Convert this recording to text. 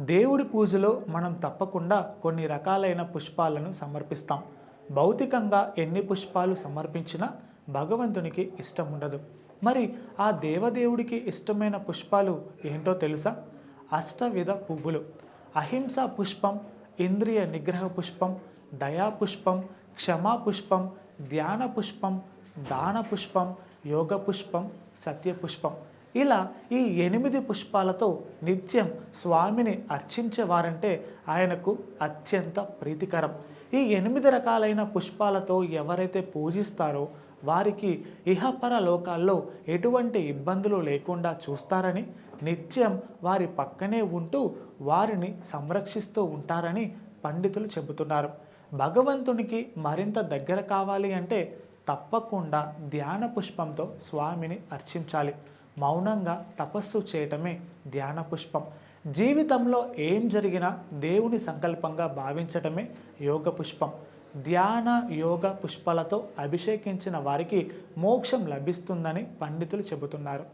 దేవుడి పూజలో మనం తప్పకుండా కొన్ని రకాలైన పుష్పాలను సమర్పిస్తాం. భౌతికంగా ఎన్ని పుష్పాలు సమర్పించినా భగవంతునికి ఇష్టం ఉండదు. మరి ఆ దేవదేవుడికి ఇష్టమైన పుష్పాలు ఏంటో తెలుసా? అష్టవిధ పువ్వులు. అహింస పుష్పం, ఇంద్రియ నిగ్రహ పుష్పం, దయా పుష్పం, క్షమా పుష్పం, ధ్యాన పుష్పం, దాన పుష్పం, యోగ పుష్పం, సత్య పుష్పం. ఇలా ఈ 8 పుష్పాలతో నిత్యం స్వామిని అర్చించేవారంటే ఆయనకు అత్యంత ప్రీతికరం. ఈ 8 రకాలైన పుష్పాలతో ఎవరైతే పూజిస్తారో వారికి ఇహపర లోకాల్లో ఎటువంటి ఇబ్బందులు లేకుండా చూస్తారని, నిత్యం వారి పక్కనే ఉంటూ వారిని సంరక్షిస్తూ ఉంటారని పండితులు చెబుతున్నారు. భగవంతునికి మరింత దగ్గర కావాలి అంటే తప్పకుండా ధ్యాన పుష్పంతో స్వామిని అర్చించాలి. మౌనంగా తపస్సు చేయటమే ధ్యాన పుష్పం. జీవితంలో ఏం జరిగినా దేవుని సంకల్పంగా భావించటమే యోగ పుష్పం. ధ్యాన యోగ పుష్పాలతో అభిషేకించిన వారికి మోక్షం లభిస్తుందని పండితులు చెబుతున్నారు.